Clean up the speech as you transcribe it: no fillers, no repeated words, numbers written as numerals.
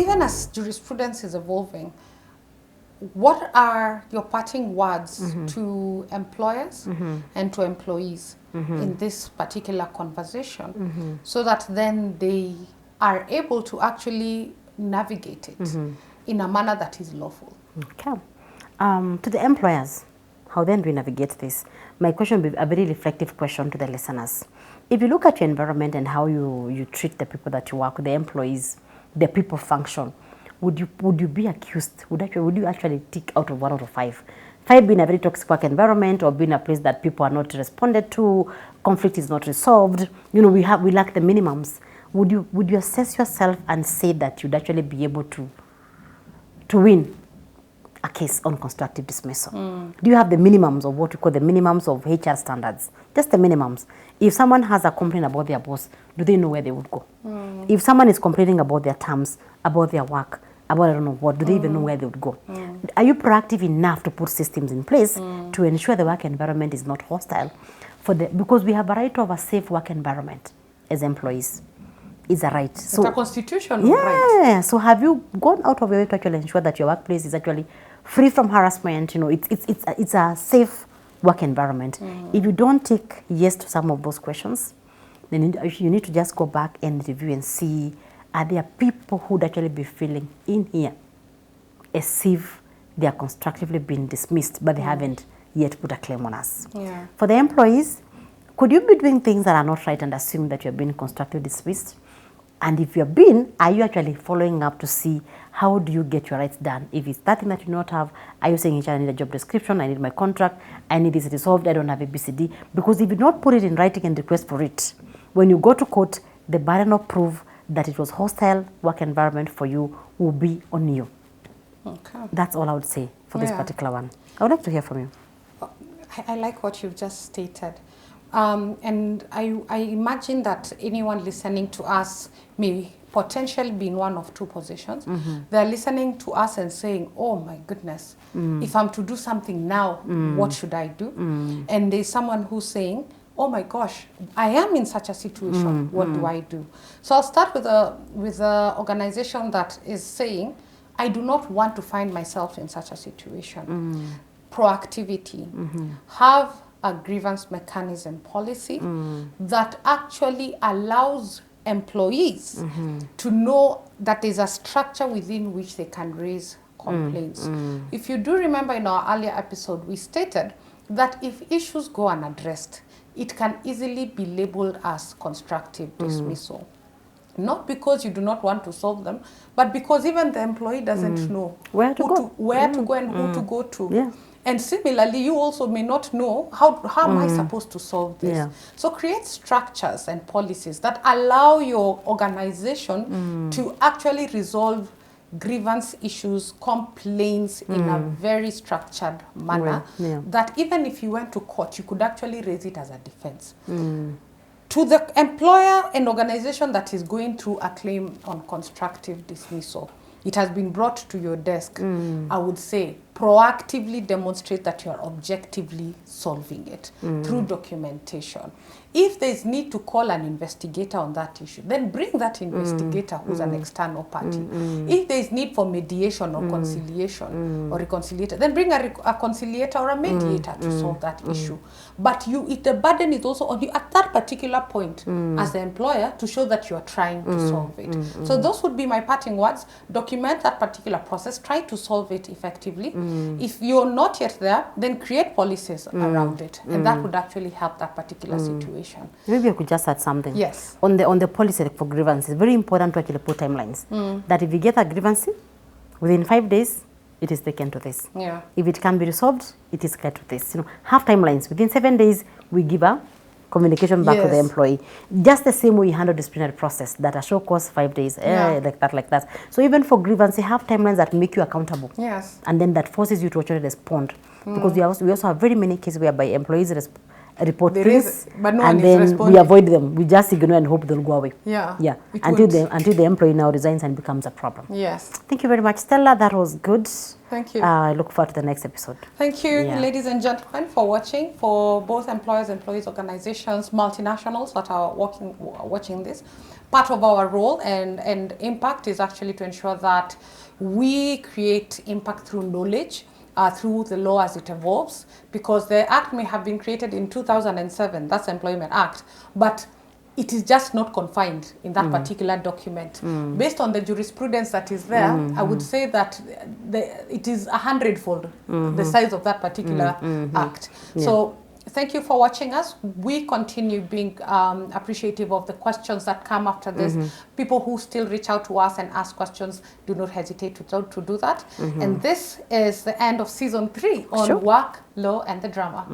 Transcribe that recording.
even as jurisprudence is evolving, what are your parting words to employers and to employees in this particular conversation, so that then they are able to actually navigate it in a manner that is lawful? Okay. To the employers, how then do we navigate this? My question will be a very reflective question to the listeners. If you look at your environment and how you treat the people that you work with, the employees, the people function, would you be accused? Would you actually tick out of 1 out of 5? 5 being a very toxic work environment, or being a place that people are not responded to, conflict is not resolved. We lack the minimums. Would you assess yourself and say that you'd actually be able to win a case on constructive dismissal? Do you have the minimums of what you call the minimums of HR standards? Just the minimums. If someone has a complaint about their boss, do they know where they would go? If someone is complaining about their terms, about their work, about I don't know what, do they even know where they would go? Are you proactive enough to put systems in place to ensure the work environment is not hostile? Because we have a right of a safe work environment as employees. It's a right. It's a constitutional right. Yeah. So have you gone out of your way to actually ensure that your workplace is actually free from harassment? It's a safe work environment. If you don't take yes to some of those questions, then you need to just go back and review and see, are there people who would actually be feeling in here as if they are constructively being dismissed, but they haven't yet put a claim on us? Yeah. For the employees, could you be doing things that are not right and assume that you're being constructively dismissed? And if you've been, are you actually following up to see how do you get your rights done? If it's that thing that you do not have, are you saying, I need a job description, I need my contract, I need this resolved, I don't have a BCD? Because if you don't put it in writing and request for it, when you go to court, the burden of proof that it was hostile work environment for you will be on you. Okay. That's all I would say for this particular one. I would like to hear from you. I like what you've just stated. And I imagine that anyone listening to us may potentially be in one of two positions. They're listening to us and saying, oh my goodness, if I'm to do something now, what should I do? And there's someone who's saying, oh my gosh, I am in such a situation, what do I do? So I'll start with a organization that is saying, I do not want to find myself in such a situation. Proactivity. Have a grievance mechanism policy that actually allows employees to know that there's a structure within which they can raise complaints. If you do remember in our earlier episode, we stated that if issues go unaddressed, it can easily be labeled as constructive dismissal. Not because you do not want to solve them, but because even the employee doesn't know where to go and who to go to. Yeah. And similarly, you also may not know how am I supposed to solve this. Yeah. So create structures and policies that allow your organization to actually resolve grievance issues, complaints in a very structured manner, that even if you went to court, you could actually raise it as a defense. To the employer and organization that is going through a claim on constructive dismissal, it has been brought to your desk, I would say proactively demonstrate that you are objectively solving it through documentation. If there's need to call an investigator on that issue, then bring that investigator who's an external party. If there's need for mediation or conciliation or reconciliator, then bring a conciliator or a mediator to solve that issue. But the burden is also on you at that particular point as the employer to show that you are trying to solve it. So those would be my parting words. Document that particular process, try to solve it effectively. If you're not yet there, then create policies around it, and that would actually help that particular situation. Maybe I could just add something. Yes. On the policy for grievances, it's very important to actually put timelines. That if you get a grievance, within 5 days, it is taken to this. Yeah. If it can be resolved, it is clear to this. Have timelines. Within 7 days, we give a communication back to the employee. Just the same way you handle disciplinary process, that a show cause 5 days, like that. So even for grievance, have timelines that make you accountable. Yes. And then that forces you to actually respond. Because we also have very many cases whereby employees report There things, is, but no one and is then we responding. avoid them. We just ignore and hope they'll go away. Yeah. Yeah. It Until won't. the employee now resigns and becomes a problem. Yes. Thank you very much, Stella. That was good. Thank you. I look forward to the next episode. Thank you, Yeah. ladies and gentlemen, for watching. For both employers, employees, organizations, multinationals that are watching this, part of our role and impact is actually to ensure that we create impact through knowledge, through the law as it evolves, because the act may have been created in 2007, that's the Employment Act, but it is just not confined in that particular document. Based on the jurisprudence that is there, I would say that it is 100-fold the size of that particular act. Yeah. So thank you for watching us. We continue being appreciative of the questions that come after this. People who still reach out to us and ask questions, do not hesitate to do that. And this is the end of season 3 on Sure. work, law, and the drama.